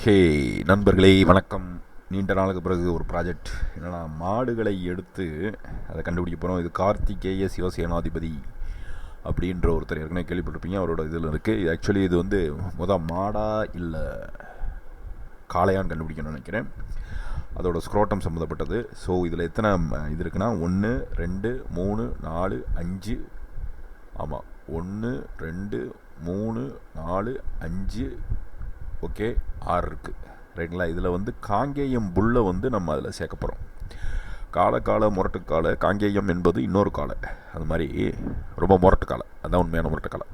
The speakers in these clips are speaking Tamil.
ஓகே நண்பர்களே வணக்கம். நீண்ட நாளுக்கு பிறகு ஒரு ப்ராஜெக்ட் என்னென்னா மாடுகளை எடுத்து அதை கண்டுபிடிக்க போகிறோம். இது கார்த்திகேய சிவசேனாதிபதி அப்படின்ற ஒருத்தர் ஏற்கனவே கேள்விப்பட்டிருப்பீங்க, அவரோட இதில் இருக்குது. இது ஆக்சுவலி இது வந்து மாடா இல்லை காளையான்னு கண்டுபிடிக்கணும்னு நினைக்கிறேன். அதோட ஸ்க்ரோட்டம் சம்மந்தப்பட்டது. ஸோ இதில் எத்தனை இது இருக்குன்னா 1 2 3 4 5, ஆமாம் 1 2 3 4 5, ஓகே 6 இருக்குது ரைட்டுங்களா. இதில் வந்து காங்கேயம் புல்லை வந்து நம்ம அதில் சேர்க்க போகிறோம். காலை முரட்டுக்காலை, காங்கேயம் என்பது இன்னொரு காலை, அது மாதிரி ரொம்ப முரட்டுக்காலை, அதுதான் உண்மையான முரட்டுக்காலை.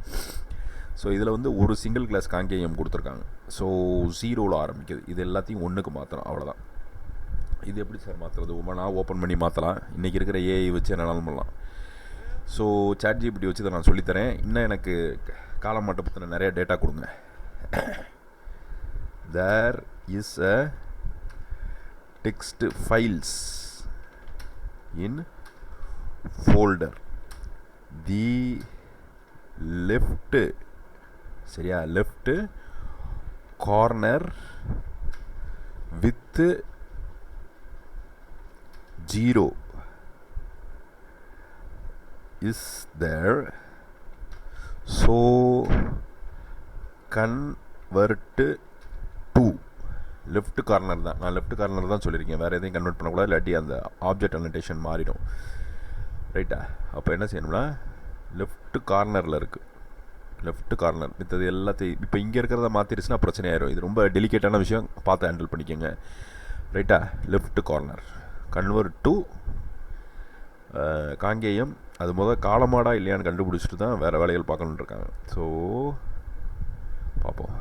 ஸோ இதில் வந்து ஒரு சிங்கிள் கிளாஸ் காங்கேயம் கொடுத்துருக்காங்க. ஸோ 0ல் ஆரம்பிக்குது. இது எல்லாத்தையும் 1க்கு மாற்றணும், அவ்வளோதான். இது எப்படி சார் மாற்றுறது? நான் ஓப்பன் பண்ணி மாற்றலாம். இன்றைக்கி இருக்கிற ஏஐ வச்சு என்னாலும் பண்ணலாம். ஸோ ChatGPT வச்சு இதை நான் சொல்லித்தரேன். இன்னும் எனக்கு காலை மாட்டை பற்றின நிறைய டேட்டா கொடுங்க. There is a text files in folder. The left, சரியா, left corner with 0 is there. So convert to left corner தான். நான் லெஃப்ட் கார்னர் தான் சொல்லியிருக்கேன், வேறு எதையும் கன்வெர்ட் பண்ணக்கூடாது, இல்லாட்டி அந்த ஆப்ஜெக்ட் அனடேஷன் மாறிடும். ரைட்டா? அப்போ என்ன செய்யணும்னா லெஃப்ட் கார்னரில் இருக்குது, லெஃப்ட் கார்னர். மித்தது எல்லாத்தையும் இப்போ இங்கே இருக்கிறத மாற்றிடுச்சுன்னா பிரச்சனையாயிரும். இது ரொம்ப டெலிகேட்டான விஷயம், பார்த்து ஹேண்டில் பண்ணிக்கோங்க. ரைட்டா? Left corner convert to Kangeyam. அது காலமாடா இல்லையான்னு கண்டுபிடிச்சிட்டு தான் வேறு வேலைகள் பார்க்கணுன்னு இருக்காங்க. ஸோ பார்ப்போம்.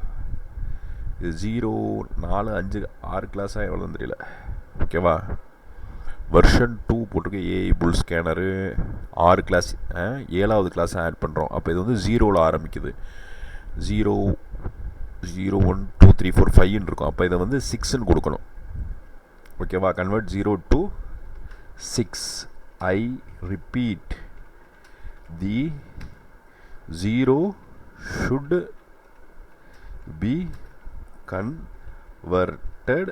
இது 0 4 5 6 கிளாஸாக எவ்வளோன்னு தெரியல, ஓகேவா. வெர்ஷன் 2 போட்டிருக்கு. ஏஐ புல் ஸ்கேனரு 6 கிளாஸ், 7வது கிளாஸ் ஆட் பண்ணுறோம். அப்போ இது வந்து 0ல் ஆரம்பிக்குது. 0 0 1 2 3 4 5ன்னு இருக்கும். அப்போ இதை வந்து 6ன்னு கொடுக்கணும், ஓகேவா. Convert 0 to 6. I repeat, the 0 should be converted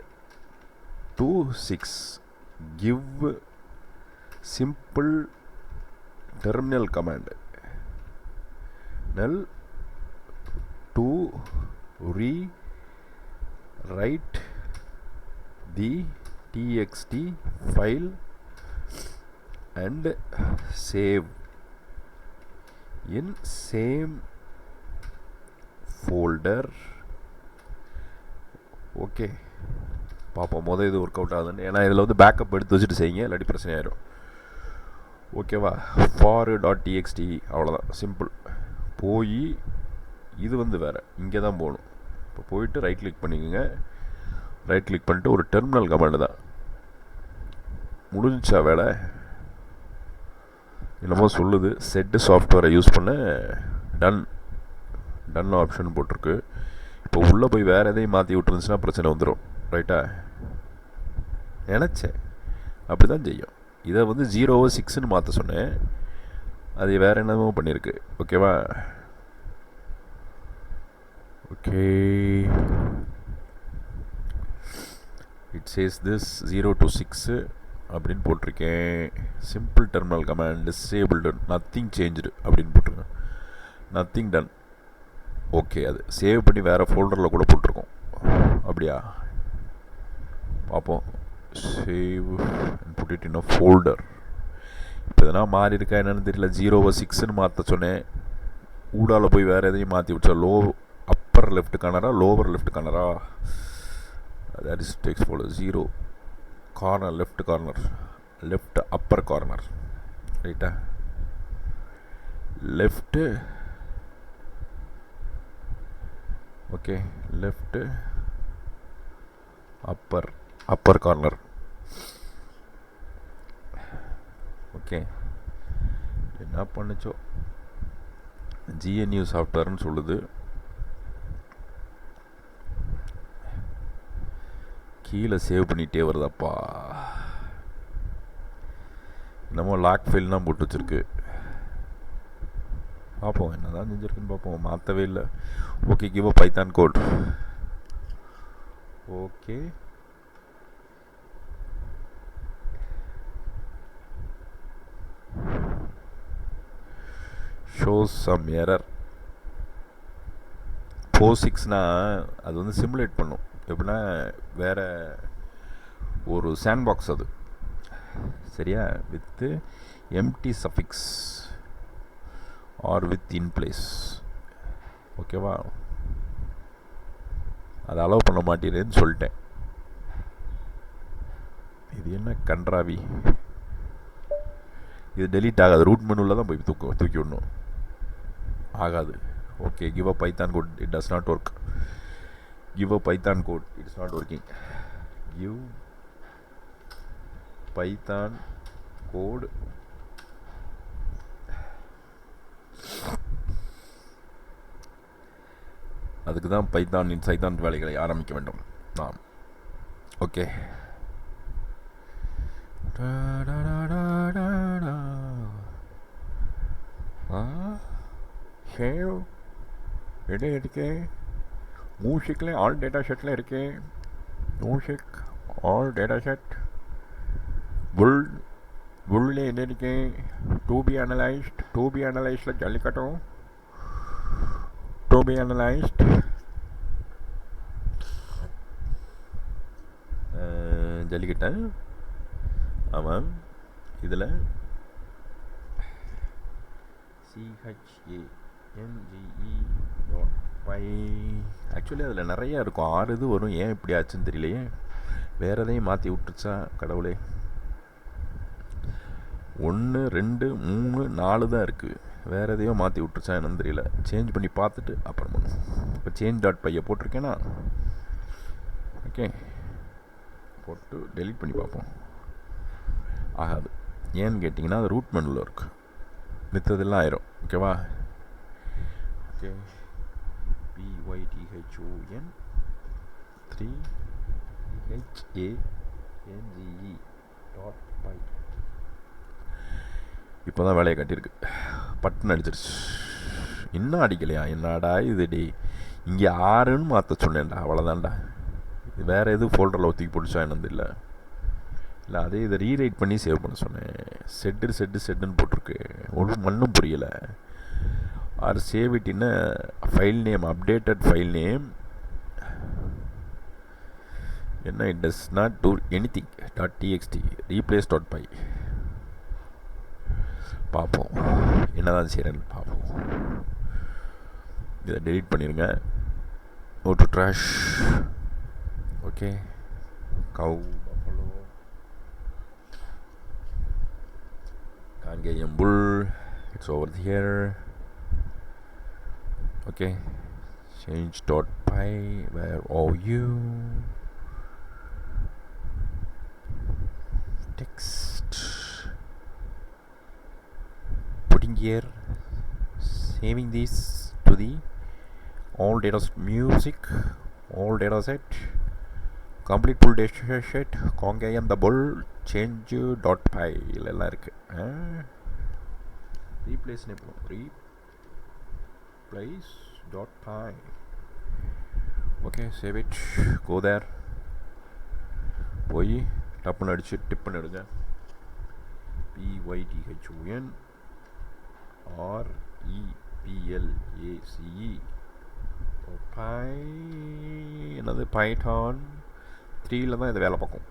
to 6. Give simple terminal command null to rewrite the txt file and save in same folder. Okay பார்ப்போம் இது ஒர்க் அவுட் ஆகுதுன்னு. ஏன்னா இதில் வந்து பேக்கப் எடுத்து வச்சுட்டு செய்யுங்க, இல்லாட்டி பிரச்சனை ஆயிடும், ஓகேவா. for.txt அவ்வளோதான், சிம்பிள். போய் இது வந்து வேறு, இங்கே தான் போகணும். இப்போ போயிட்டு ரைட் கிளிக் பண்ணிக்கோங்க. ரைட் கிளிக் பண்ணிட்டு ஒரு டெர்மினல் கமாண்டு தான். முடிஞ்சா வேலை என்னமோ சொல்லுது. செட்டு சாஃப்ட்வேரை யூஸ் பண்ண டன் ஆப்ஷன் போட்டிருக்கு. இப்போ உள்ளே போய் வேறு எதையும் மாற்றி விட்டுருந்துச்சுன்னா பிரச்சனை வந்துடும். ரைட்டா? நினச்சேன் அப்படி தான் செய்யும். இதை வந்து 0வை 6ன்னு மாற்ற சொன்னேன், அது வேறு என்னமோ பண்ணியிருக்கு, ஓகேவா. Okay, it says this 0 to 6 அப்படின்னு போட்டிருக்கேன். Simple terminal command disabled, nothing changed அப்படின்னு போட்டிருக்கேன். Nothing done. ஓகே, அது சேவ் பண்ணி வேறு ஃபோல்டரில் கூட போட்டிருக்கோம், அப்படியா? பார்ப்போம். சேவ் புட்டிட்டு இன்னும் ஃபோல்டர். இப்போ எதனா மாறி இருக்கா என்னன்னு தெரியல. 0வை 6ன்னு மாற்ற சொன்னேன், ஊடால் போய் வேறு எதையும் மாற்றி விட்டா. அப்பர் லெஃப்ட் கார்னரா லோவர் லெஃப்ட் கார்னரா, that is text folder. 0 corner left upper corner, ரைட்டா. Left, okay, left upper corner, okay. என்ன பண்ணுச்சோ, GNU சாஃப்ட்வேர்னு சொல்லுது. கீழே சேவ் பண்ணிகிட்டே வருதாப்பா. என்னமோ லாக் ஃபைல் தான் போட்டு வச்சுருக்கு. பார்ப்போம் என்ன தான் செஞ்சுருக்குன்னு பார்ப்போம். மாற்றவே இல்லை. Okay, give a python code. Okay, shows some error. POSIXனால் அது வந்து சிமுலேட் பண்ணும். எப்படின்னா வேறு ஒரு சாண்ட் பாக்ஸ் அது, சரியா, with empty suffix or with in place. ஓகேவா, அதை அலோவ் பண்ண மாட்டேன்னு சொல்லிட்டேன். இது என்ன கன்றாவி, இது டெலீட் ஆகாது. ரூட் மெனுவில் தான் போய் தூக்கி விடணும், ஆகாது. Okay, give a python code, it does not work. Give a python code, it's not working. Give python code. அதுக்கு தான் பைத்தானின் சைத்தான் வேலைகளை ஆரம்பிக்க வேண்டும் நாம். ஓகே, சேவ் எடு இருக்கு. மியூசிக்கில் ஆல் டேட்டா செட்டில் இருக்கு. மியூசிக் ஆல் டேட்டா செட் புல்ல என்ன இருக்கு. டு பி அனலைஸ்டில் ஜல்லிக்கட்டும். டு பி அனலைஸ்ட் ஜல்லிக்கட்டை. ஆமாம், இதில் CHANGE.py ஆக்சுவலி அதில் நிறையா இருக்கும். 6 இது வரும். ஏன் இப்படி ஆச்சுன்னு தெரியலையே. வேறு எதையும் மாற்றி விட்டுருச்சா கடவுளே. 1 2 3 4 தான் இருக்குது. வேறு எதையோ மாற்றி விட்டுருச்சா என்னன்னு தெரியல. சேஞ்ச் பண்ணி பார்த்துட்டு அப்புறம் பண்ணும். இப்போ change.py போட்டிருக்கேன்னா ஓகே, போட்டு டெலீட் பண்ணி பார்ப்போம். ஆகாது. ஏன்னு கேட்டிங்கன்னா அது ரூட் மெனுவில் இருக்குது. மித்ததெல்லாம் ஆயிரும். ஓகேவா, ஓகே. python 3CHANGE.py இப்போ தான் வேலையை கட்டியிருக்கு. பட்டன் அடிச்சிருச்சு. இன்னும் அடிக்கலையா? என்னடா இது டே, இங்கே 6ன்னு மாற்ற சொன்னேன்டா, அவ்வளோதான்டா. இது வேறு எதுவும் ஃபோல்டரில் ஒத்துக்கி பிடிச்சா என்னது இல்லை. இல்லை, அதே இதை ரீரைட் பண்ணி சேவ் பண்ண சொன்னேன். செட்டுன்னு போட்டிருக்கு. ஒரு மண்ணும் புரியலை. Or save it in file name, updated file name. என்ன, it does not do anything. .txt replace .py. பார்ப்போம் என்னதான் செய்கிறேன்னு பார்ப்போம். இதை டெலீட் பண்ணிடுங்க. ஓட்டு trash. Okay, cow buffalo Kangeyam bull, it's over here. Okay, change.py, where are you? Text putting here, saving this to the all data set music, all data set, complete full data set, Kangeyam the bull, change.py எல்லாம் இருக்கு. replace நெப்போம், replace.py. okay, save it, go there, போய் டப்புன்னு அடிச்சு டிப் பண்ணிடுங்க. python REPLACE என்னது பைத்தான் 3ல் தான் இது வேலை பார்க்கும்.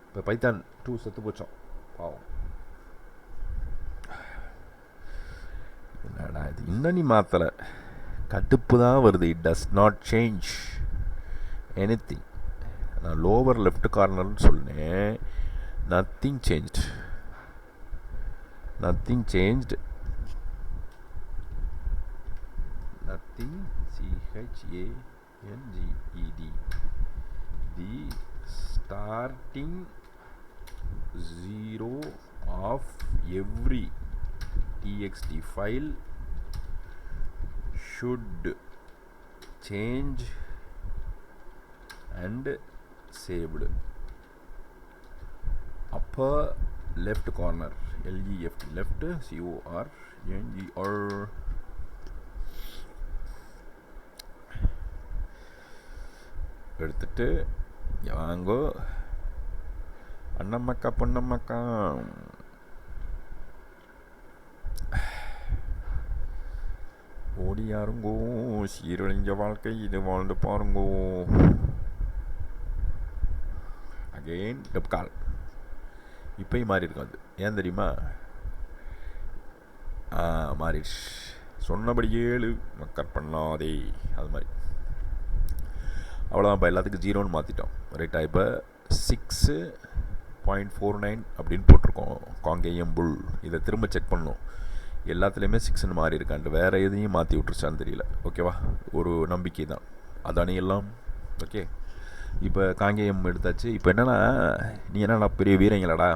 இப்போ பைத்தான் 2 செத்து போச்சோம் பாவம். என்னடா இது, இன்னும் நீ மாற்றலை. கடுப்பு தான் வருது. It does not change anything. நான் லோவர் லெஃப்ட் கார்னர்னு சொன்னேன். Nothing changed. nothing changed. CHANGED. The starting 0 of every txt file should change and saved. upper left corner, left, left, CORNER. எடுத்துட்டு இங்கே வாங்கோ அண்ணம்மக்கா பொண்ணம்மக்கா. ஓடி யாருங்கோ, சீரழிஞ்ச வாழ்க்கை இது வாழ்ந்து பாருங்கோ. அகெயின் டப் கால். இப்போயும் மாறி இருக்கும். அது ஏன் தெரியுமா? மாறிடுச்சு. சொன்னபடி 7 மக்கர் பண்ணாதே, அது மாதிரி. அவ்வளோதான். இப்போ எல்லாத்துக்கும் 0ன்னு மாற்றிட்டோம் ரைட்டா. இப்போ 6.49 அப்படின்னு போட்டிருக்கோம் காங்கேயம் புல். இதை திரும்ப செக் பண்ணணும், எல்லாத்துலேயுமே 6ன்னு மாறி இருக்கான்ட்டு. வேறு எதையும் மாற்றி விட்டுருச்சான்னு தெரியல. ஓகேவா? ஒரு நம்பிக்கை தான் அதானே எல்லாம். ஓகே, இப்போ காங்கேயம் எடுத்தாச்சு. இப்போ என்னென்னா, நீ என்னடா பெரிய வீரங்களாடா,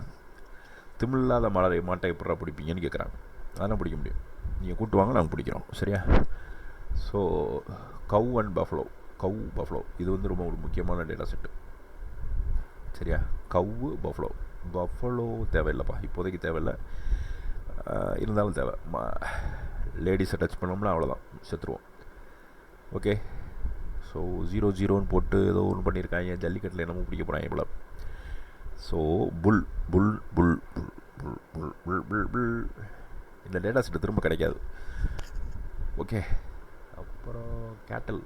திமில்லாத மாட்டை எப்படா பிடிப்பீங்கன்னு கேட்குறாங்க. அதெல்லாம் பிடிக்க முடியும், நீங்கள் கூட்டு வாங்க, நாங்கள் பிடிக்கிறோம். சரியா? So cow and buffalo, buffalo இது வந்து ரொம்ப ஒரு முக்கியமான டேட்டா செட்டு. சரியா? கவ்வு பஃப்ளோ தேவையில்லைப்பா, இப்போதைக்கு தேவையில்லை. இருந்தாலும் தேவை. லேடிஸை டச் பண்ணோம்னா அவ்வளோதான், செத்துருவோம். ஓகே, ஸோ 0-0ன்னு போட்டு ஏதோ ஒன்று பண்ணியிருக்காங்க. ஜல்லிக்கட்டில் என்னமோ பிடிக்க போகிறாங்க இவ்வளோ. ஸோ புல் புல் புல் புல் புல் புல் புல் புல் புல் இந்த டேட்டா செட்டு திரும்ப கிடைக்காது. ஓகே, அப்புறம் cattle,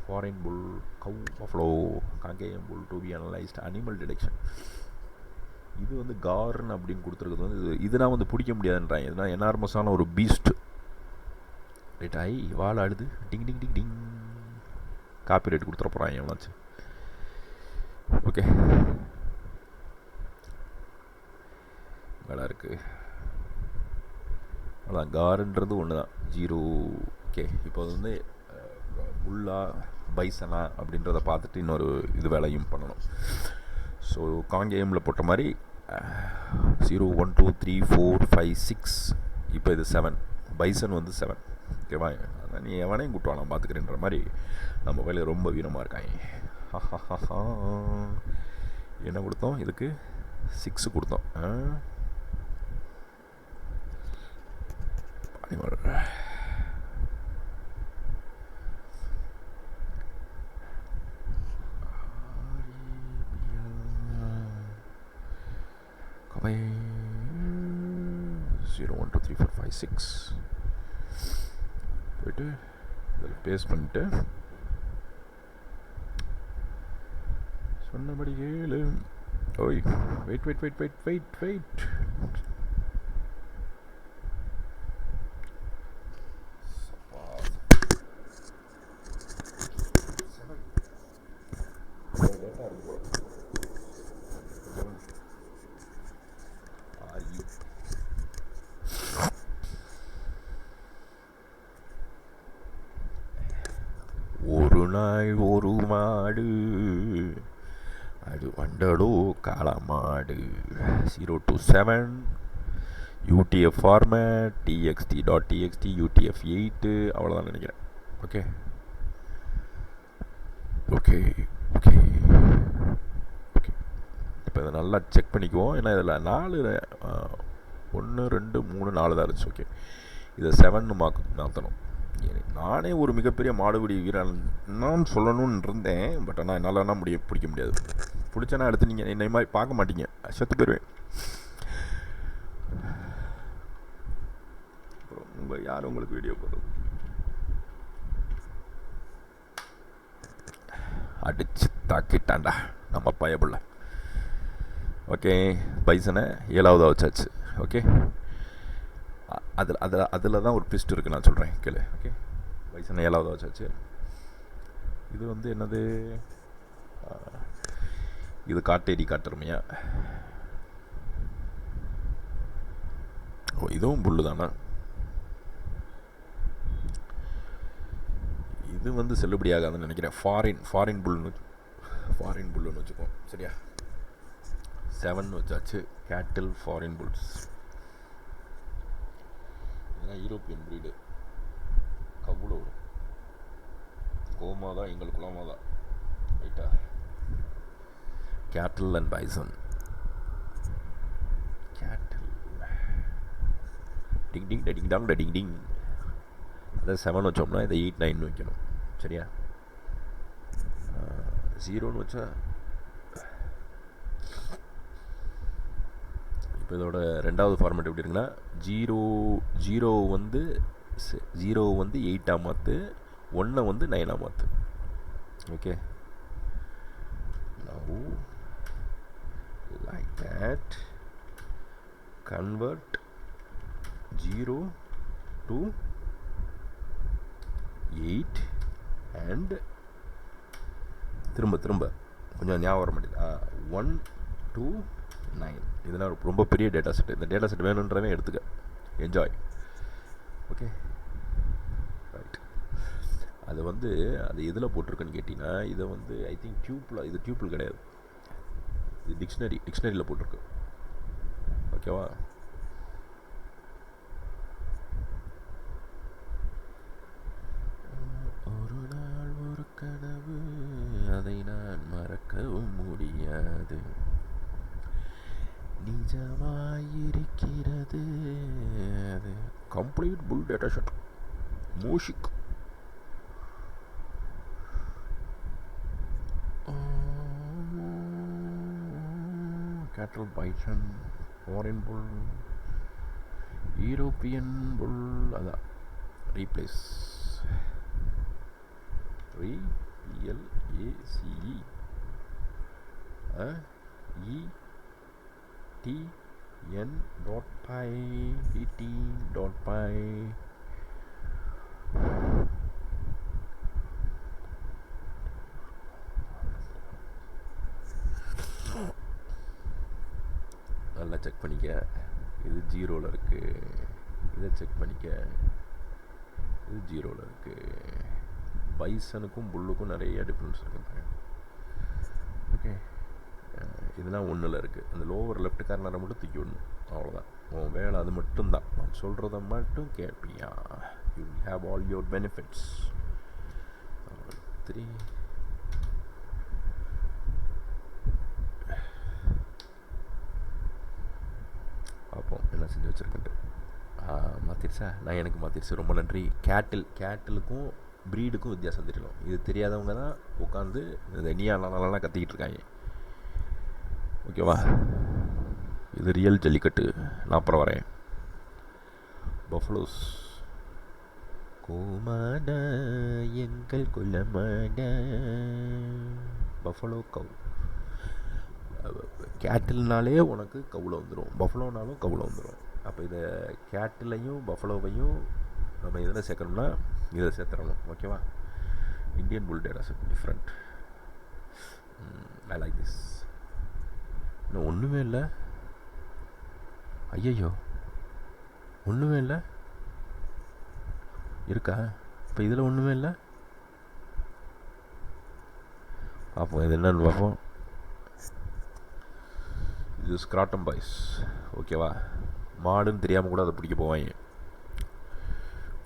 foreign bull, cow, buffalo, Kangayam bull to be analysed, animal detection. இது வந்து கார்ன் அப்படின்னு கொடுத்துருக்குது வந்து இதுனா வந்து பிடிக்க முடியாதுன்றாங்க. இதுனா எனார்மஸான ஒரு பீஸ்ட். ரைட், ஐ வாழை அழுது டிங் டிங் டிங் டிங். காப்பி ரைட் கொடுத்துட போகிறாங்க எவனாச்சு. ஓகே, வேலை இருக்குது. அதான் காருன்றது ஒன்று தான், 0. ஓகே, இப்போ வந்து புல்லா பைசனா அப்படின்றத பார்த்துட்டு இன்னொரு இது வேலையும் பண்ணணும். ஸோ காங்கேயமில் போட்ட மாதிரி 0, 1, 2, 3, 4, 5, 6. இப்போ இது 7. பைசன் வந்து 7. ஓகேவா? அதான் நீ எவனையும் கூட்டுவானா பார்த்துக்கிறேன்ற மாதிரி நம்ம வேலையை ரொம்ப வீரமாக இருக்காங்க. என்ன கொடுத்தோம் இதுக்கு? 6 கொடுத்தோம். கவை 0, 1, 2, 3, 4, 5, 6 போய்ட்டு இதில் பேஸ்ட் பண்ணிட்டு சொன்னபடி 7. ஓய், wait wait wait wait wait wait. ஒரு நாள் ஒரு மாடு அது வண்டடோ காளமாடு. 0 to 7 UTF format, txt.txt, UTF-8. அவ்வளோதான் நினைக்கிறேன். Okay okay okay okay. இப்போ இதை நல்லா செக் பண்ணிக்குவோம். ஏன்னா இதில் 4 1 2 3 4 தான் இருந்துச்சு. ஓகே, இதை 7ன்னு மாற்றணும். நானே ஒரு மிகப்பெரிய மாடுபிடி வீரன் நான் சொல்லணும்னு இருந்தேன். பட் ஆனால் என்னால் பிடிக்க முடியாது. பிடிச்சனா எடுத்து நீங்கள் என்னை மாதிரி பார்க்க மாட்டீங்க, செத்து போயிடுவேன். அப்புறம் யார் உங்களுக்கு வீடியோ போடுறது? அடிச்சு தாக்கிட்டான்டா நம்ம பயப்புள்ள. ஓகே, பைசனை 7ஆவதாக வச்சாச்சு. ஓகே, அதில் தான் ஒரு ட்விஸ்ட் இருக்குது, நான் சொல்கிறேன் கேளு. ஓகே, பைசனை 7ஆவதாக வச்சாச்சு. இது வந்து என்னது? இது காட்டேரி காட்டுறமையா? ஓ, இதுவும் புல்லு தானே. இது வந்து செல்லுபடி ஆகாதுன்னு நினைக்கிறேன். ஃபாரின் புல்லுன்னு வச்சுக்கோ. சரியா? 7 வச்சாச்சு. கேட்டில் ஃபாரின் புல்ஸ், ஏன்னா யூரோப்பியன் ப்ரீடு. கவுளோ கோமாதா, எங்கள் குலமாதா. ரைட்டா? கேட்டில் அண்ட் பைசன். கேட்டில் டிங் டிங் டிங் டாங் டிங் டிங். அதை 7 வச்சோம்னா இதை 8, 9 வைக்கணும். சரியா? ஜீரோன்னு வச்சா இப்போ இதோட ரெண்டாவது ஃபார்மேட் எப்படி இருக்குன்னா ஜீரோ வந்து 8ஆக மாற்று, 1 வந்து 9ஆக மாற்று. Okay, now like that convert 0 to 8 and திரும்ப கொஞ்சம் ஞாபகம் வர மாட்டேங்குது. 1 to 9. இதெல்லாம் ரொம்ப பெரிய டேட்டா செட். இந்த டேட்டா செட் வேணுன்றவன் எடுத்துக்க, என்ஜாய். Okay right. அது வந்து அது எதில் போட்டிருக்குன்னு கேட்டிங்கன்னா, இதை வந்து ஐ திங்க் டியூப்பில், இது டியூப்பில் கிடையாது, இது டிக்ஷனரியில் போட்டிருக்கு. ஓகேவா? ஒரு நாள் ஒரு கனவு, அதை நான் மறக்கவும் முடியாது, நிஜமாயிருக்கிறது. அது கம்ப்ளீட் புல் டேட்டா செட். மூஷிக் கேட்டல், பைசன், ஃபாரின் புல், யூரோப்பியன் புல். அதான் ரீப்ளேஸ், REPLACE ETN.py. நல்லா செக் பண்ணிக்க. இது ஜீரோவில் இருக்குது. இதை செக் பண்ணிக்க, இது ஜீரோவில் இருக்குது. பைசனுக்கும் புல்லுக்கும் நிறைய டிஃப்ரென்ஸ் இருக்குது. ஓகே, இதெல்லாம் 1ல் இருக்குது. அந்த லோவர் லெஃப்ட் கார்னரை மட்டும் தூக்கி விடணும், அவ்வளோதான். உன் வேலை அது மட்டும்தான். நான் சொல்கிறத மட்டும் கேட்பியா. You have all your benefits. 3 பார்ப்போம் என்ன செஞ்சு வச்சுருக்கேன்ட்டு. மாற்றிருச்சா? நான் எனக்கு மாற்றிருச்சு, ரொம்ப நன்றி. கேட்டிலுக்கும் ப்ரீடுக்கும் வித்தியாசம் தெரியணும். இது தெரியாதவங்க தான் உட்காந்து இந்த நீயாலாம் கத்திக்கிட்டு இருக்காங்க. ஓகேவா? இது ரியல் ஜல்லிக்கட்டு. நான் அப்புறம் வரேன். பஃபலோஸ் கோமாட எங்கள் குலமாட பஃபலோ கவு. கேட்டில்னாலே உனக்கு கவுல வந்துடும், பஃபலோனாலும் கவுல வந்துடும். அப்போ இதை கேட்டிலையும் பஃபலோவையும் நம்ம இதில் சேர்க்கணும்னா இதில் சேர்த்துறணும். ஓகேவா? Indian bull data set different. I like this. இன்னும் ஒன்றுமே இல்லை. ஐயையோ, ஒன்றுமே இல்லை இருக்கா? இப்போ இதில் ஒன்றுமே இல்லை. பார்ப்போம் இது என்னன்னு பார்ப்போம். இது ஸ்க்ராட்டம் பாய்ஸ். ஓகேவா? மாடுன்னு தெரியாமல் கூட அதை பிடிக்க போவாங்க.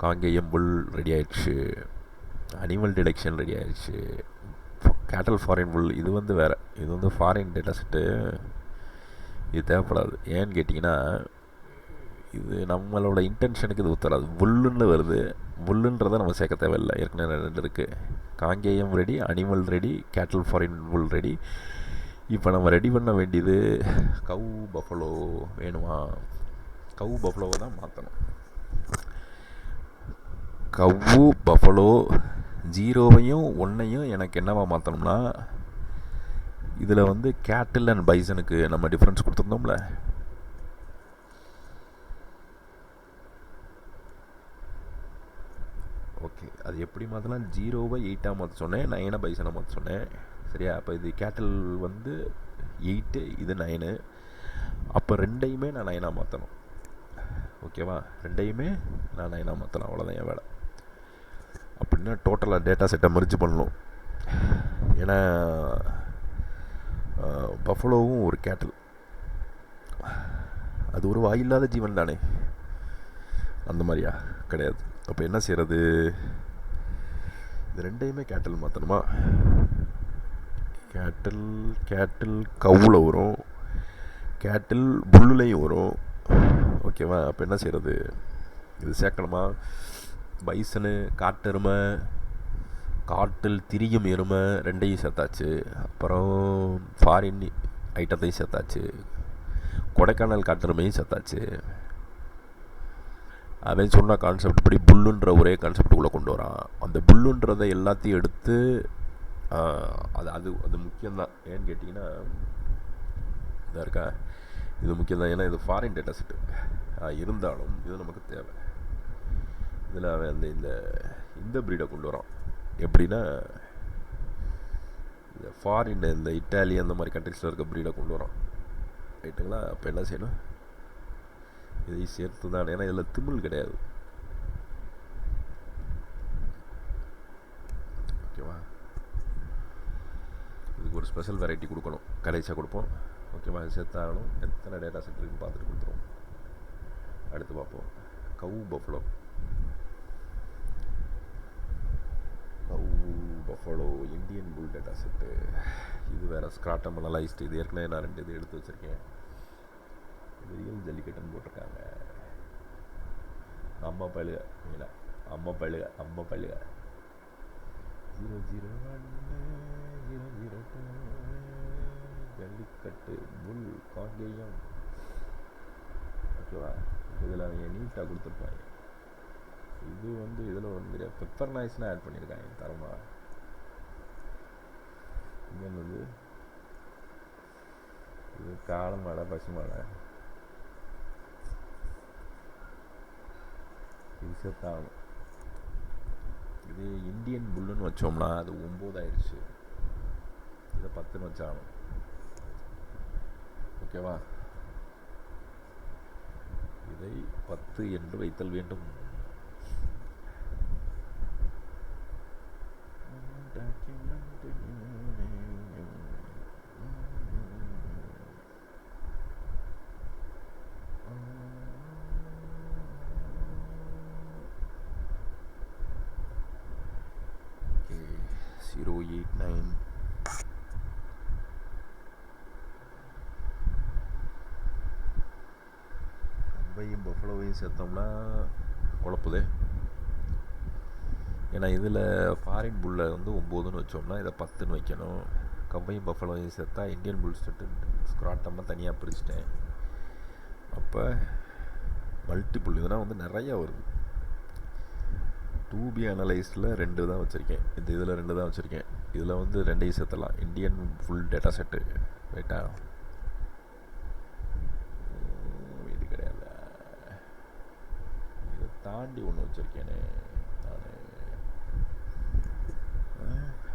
காங்கேயம் புல் ரெடி ஆயிடுச்சு, அனிமல் டிடெக்ஷன் ரெடி ஆயிடுச்சு, கேட்டல் ஃபாரின் புல். இது வந்து வேறு, இது வந்து ஃபாரின் டேட்டா செட்டு. இது தேவைப்படாது. ஏன்னு கேட்டிங்கன்னா, இது நம்மளோட இன்டென்ஷனுக்கு இது ஒத்துறாது. புல்லுன்னு வருது, புல்லுன்றதை நம்ம சேர்க்க தேவையில்லை. ஏற்கனவே 2 இருக்குது. காங்கேயம் ரெடி, அனிமல் ரெடி, கேட்டல் ஃபாரின் புல் ரெடி. இப்போ நம்ம ரெடி பண்ண வேண்டியது கவு பஃபலோ வேணுமா? கவு பஃபலோவை தான் மாற்றணும். கவு பஃபலோ 0வையும் 1ஐயும் எனக்கு என்னவா மாற்றணும்னா, இதில் வந்து கேட்டில் அண்ட் பைசனுக்கு நம்ம டிஃப்ரென்ஸ் கொடுத்துருந்தோம்ல, ஓகே, அது எப்படி மாற்றலாம்? 0வை 8ஆக மாற்ற சொன்னேன், 9 பைசனை மாற்ற சொன்னேன். சரியா? அப்போ இது கேட்டில் வந்து 8, இது 9. அப்போ 2ஐயுமே நான் 9ஆக மாற்றணும். ஓகேவா? 2ஐயுமே நான் 9ஆக மாற்றணும். அவ்வளோதான் என் வேலை. அப்படின்னா டோட்டலாக டேட்டா செட்டை மெர்ஜ் பண்ணணும். ஏன்னா பஃபலோவும் ஒரு கேட்டில், அது ஒரு வாயில்லாத ஜீவன் தானே. அந்த மாதிரியா? கிடையாது. அப்போ என்ன செய்கிறது? இது 2ஐயுமே கேட்டில் மாற்றணுமா? கேட்டில் கவுல வரும், கேட்டில் புல்லுலையும் வரும். ஓகேவா? அப்போ என்ன செய்கிறது? இது சேர்க்கணுமா? பைசனு, காட்டெருமை, காட்டில் திரியும் எருமை ரெண்டையும் சேர்த்தாச்சு. அப்புறம் ஃபாரின் ஐட்டத்தையும் சேர்த்தாச்சு. கொடைக்கானல் காட்டெருமையும் சேர்த்தாச்சு. அவன் சொன்ன கான்செப்ட் படி புல்லுன்ற ஒரே கான்செப்டுக்குள்ளே கொண்டு வரான். அந்த புல்லுன்றதை எல்லாத்தையும் எடுத்து அது அது அது முக்கியம்தான். ஏன்னு கேட்டிங்கன்னா இதாக இருக்கா, இது முக்கியம்தான். ஏன்னா இது ஃபாரின் டேட்டா செட்டு இருந்தாலும் இது நமக்கு தேவை. இதில் அவன் அந்த இந்த ப்ரீடை கொண்டு வரான். எப்படின்னா இந்த ஃபாரின் இந்த இட்டாலி அந்த மாதிரி கண்ட்ரிஸில் இருக்க ப்ரீடை கொண்டு வரான். ரைட்டுங்களா? அப்போ என்ன செய்யணும், இதை சேர்த்து தான். ஏன்னா இதில் திமிழ் கிடையாது. ஓகேவா? இதுக்கு ஒரு ஸ்பெஷல் வெரைட்டி கொடுக்கணும், கடைசியாக கொடுப்போம். ஓகேவா? சேர்த்தாகணும். எத்தனை டேட்டா செட் இருக்குன்னு பார்த்துட்டு கொடுத்துருவோம். அடுத்து பார்ப்போம். கவு buffalo. Buffalo Indian bull data set. இது வேறு ஸ்க்ராட்டம் அனலைஸ்டு. இது ஏற்கனவே நான் 2 இது எடுத்து வச்சுருக்கேன். ரியல் ஜல்லிக்கட்டுன்னு போட்டிருக்காங்க. அம்மா பழுக இல்லை, அம்மா பழுக 001 ஜல்லிக்கட்டு புல் காங்கேயம். ஓகேவா? இதில் அவங்க நீட்டாக கொடுத்துருப்பாங்க. இது இதில் பெப்பர் நாய்ஸ்லாம் ஆட் பண்ணியிருக்காங்க தரமா. இங்கே இது காளை மாடை பசு மாடை இது சேர்த்தாகணும். இது இந்தியன் புல்லுன்னு வச்சோம்னா அது 9 ஆயிடுச்சு. இதை 10ன்னு வச்சாகணும். ஓகேவா? இதை 10 என்று வைத்தல் வேண்டும். Okay, 089. கம்பையும் பஃபலோவையும் சேர்த்தோம்னா குழப்புதே. ஏன்னா இதில் ஃபாரின் புல்லை 9ன்னு வச்சோம்னா இதை 10ன்னு வைக்கணும். கம்பையும் பஃபலோவையும் சேர்த்தா இந்தியன் புல் செட்டு ஸ்க்ராட்டமாக தனியாக பிரிச்சுட்டேன். அப்போ மல்டிபுல் இதெல்லாம் நிறையா வருது. 2B அனலைஸில் 2 தான் வச்சுருக்கேன். இதில் 2 தான் வச்சுருக்கேன். இதில் 2ஐயும் சேர்த்தலாம். Indian full data set. ரைட்டா? இது கிடையாது. இதை தாண்டி ஒன்று வச்சுருக்கேனே நான்.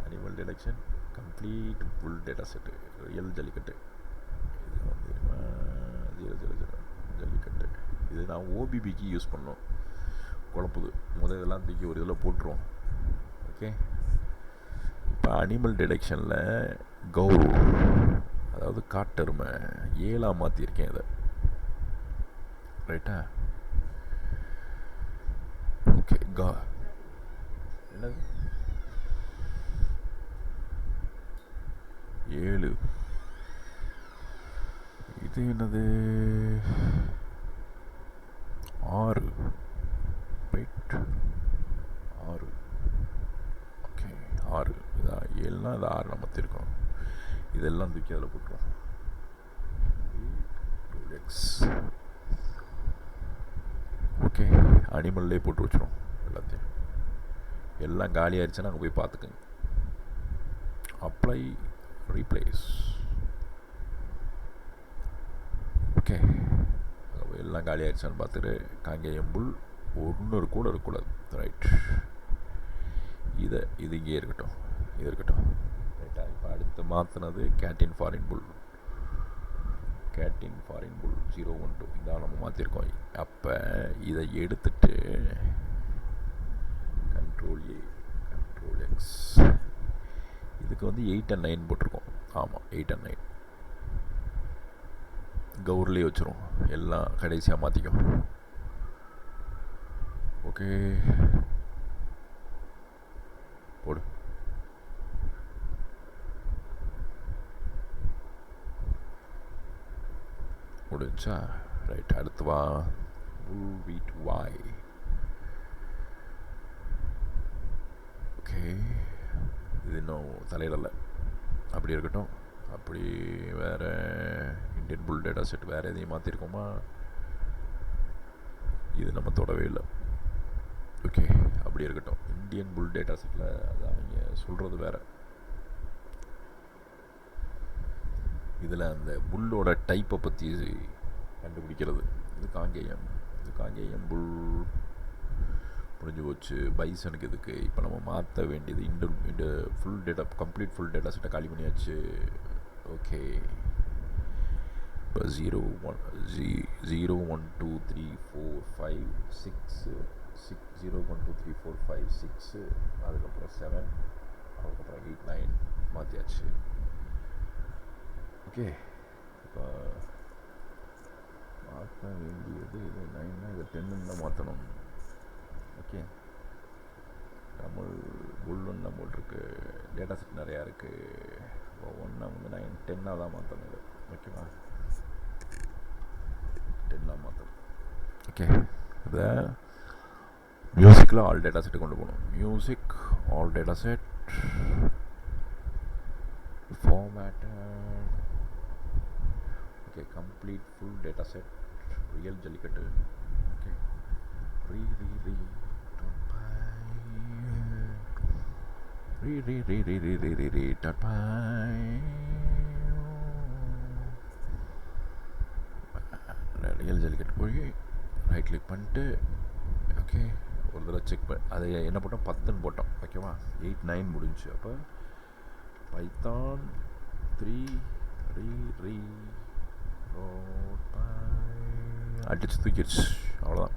Animal detection complete full data set real Jallikattu. இதில் 000 ஜல்லிக்கட்டு. இது நான் ஓபிபிக்கு யூஸ் பண்ணோம். குழப்புது. இதெல்லாம் தூக்கி ஒரு இதில் போட்டுருவோம். ஓகே. இப்போ அனிமல் டிடெக்ஷனில் கௌரு, அதாவது காட்டெருமை 7ஆக மாற்றிருக்கேன் இதை. ரைட்டா? ஓகே. என்னது 7? இது என்னது 6? ரைட், 6. ஓகே, 6. இதான் 7னா அது 6 நம்ம திருக்கோம். இதெல்லாம் தூக்கி அதில் போட்டுருவோம். ஓகே, அனிமல்லே போட்டு வச்சிரும் எல்லாத்தையும். எல்லாம் காலி ஆயிடுச்சுன்னா அங்கே போய் பார்த்துக்குங்க. Apply replace. ஓகே, எல்லாம் காலி ஆயிடுச்சான்னு பார்த்துட்டு காங்கேயம் புல் ஒன்று கூட இருக்கக்கூடாது. ரைட், இது இங்கே இருக்கட்டும். இது இருக்கட்டும். ரைட்டா? இப்போ அடுத்து மாற்றினது கேட்டின் ஃபாரின் புல். கேட்டின் ஃபாரின் புல் 012 இதான் நம்ம மாற்றிருக்கோம். அப்போ இதை எடுத்துட்டு Ctrl+A Ctrl+X இதுக்கு 8 and 9 போட்டிருக்கோம். ஆமாம், 8 and 9 கவுர்லேயே வச்சிரும். எல்லாம் கடைசியாக மாற்றிக்கும். ஓகே, போடு. முடிஞ்சா? ரைட், அடுத்து வா. புல் வீட் வாய். ஓகே, இது இன்னும் தலையிடலை. அப்படி இருக்கட்டும். அப்படி வேறு இந்தியன் புல் டேட்டா செட் வேறு எதையும் மாற்றிருக்கோமா? இது நம்ம தொடவே இல்லை. ஓகே, அப்படி இருக்கட்டும். இந்தியன் புல் டேட்டா செட்டில் அது அவங்க சொல்கிறது வேறு. இதில் அந்த புல்லோட டைப்பை பற்றி கண்டுபிடிக்கிறது. இது காங்கேயம் புல் முடிஞ்சு போச்சு. பைசனுக்கு இதுக்கு இப்போ நம்ம மாற்ற வேண்டியது இந்த full data, complete full data செட்டை காலி பண்ணியாச்சு. ஓகே, இப்போ 0 1 2 3 4 5 6 0 1 2 3 4 5 6, அதுக்கப்புறம் 7, அதுக்கப்புறம் 8 9 மாற்றியாச்சு. ஓகே, இப்போ மாற்ற வேண்டியது இது 9னா இதை 10 தான் மாற்றணும். ஓகே, தமிழ் புல்லுன்னு நம்ம இருக்குது, டேட்டா செட் நிறையா இருக்குது. இப்போ 1 வந்து 9 10 தான் மாற்றணும். இது ஓகேவா? 10 மாற்றணும். ஓகே, இதை மியூசிக்கில் ஆல் டேட்டா செட்டு கொண்டு போகணும். Music all data set format. Okay, complete full data set real jallikattu. Okay, real jallikattu போய் ரைட் கிளிக் பண்ணிட்டு ஓகே ஒரு தடவை செக் பண்ணி அதை என்ன போட்டோம், 10ன்னு போட்டோம். ஓகேவா? 8 9 முடிஞ்சு. அப்போ பைத்தான் 3 அடிச்சு தூக்கிடுச்சு. அவ்வளோதான்.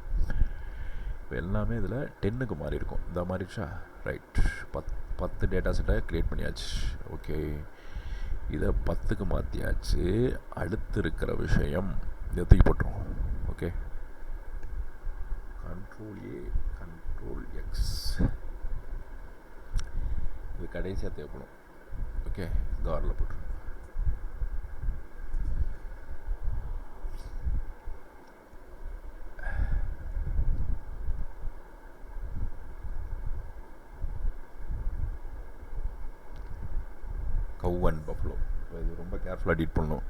இப்போ எல்லாமே இதில் 10க்கு மாறி இருக்கும். இந்த மாறிடுச்சா? ரைட். 10 டேட்டா செட்டை க்ரியேட் பண்ணியாச்சு. ஓகே, இதை 10க்கு மாற்றியாச்சு. அடுத்து இருக்கிற விஷயம் இதை தூக்கி போட்டுரும். Okay, Ctrl A Ctrl X, இது கடைசியாக தேவைப்படும். ஓகே, காரில் போட்டுரும். கவ் அண்ட் பஃப்லோ. இது ரொம்ப கேர்ஃபுல்லாக டீட் பண்ணணும்.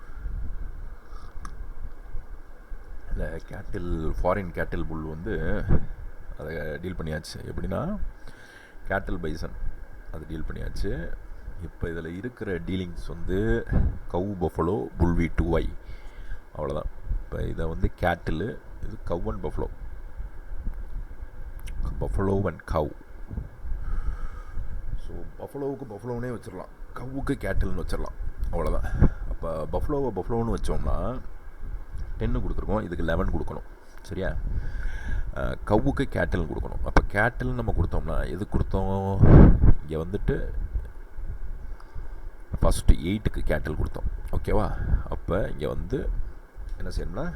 இல்லை, கேட்டில் ஃபாரின் கேட்டில் புல் வந்து அதை டீல் பண்ணியாச்சு. எப்படின்னா கேட்டில் பைசன் அது டீல் பண்ணியாச்சு. இப்போ இதில் இருக்கிற டீலிங்ஸ் வந்து கவ் பஃபலோ புல் V2Y, அவ்வளோதான். இப்போ இதை வந்து கேட்டில், இது cow and buffalo, buffalo and cow. So பஃபலோவுக்கு பஃபலோனே வச்சிடலாம், கவுக்கு கேட்டில்னு வச்சிடலாம், அவ்வளோதான். அப்போ பஃபலோன்னு வச்சோம்னா 10 கொடுத்துருக்கோம், இதுக்கு 11 கொடுக்கணும். சரியா? கவுக்கு கேட்டில் கொடுக்கணும். அப்போ கேட்டில் நம்ம கொடுத்தோம்னா எது கொடுத்தோம்? இங்கே வந்துட்டு ஃபஸ்ட்டு 8க்கு கேட்டில் கொடுத்தோம். ஓகேவா? அப்போ இங்கே வந்து என்ன செய்யணும்னா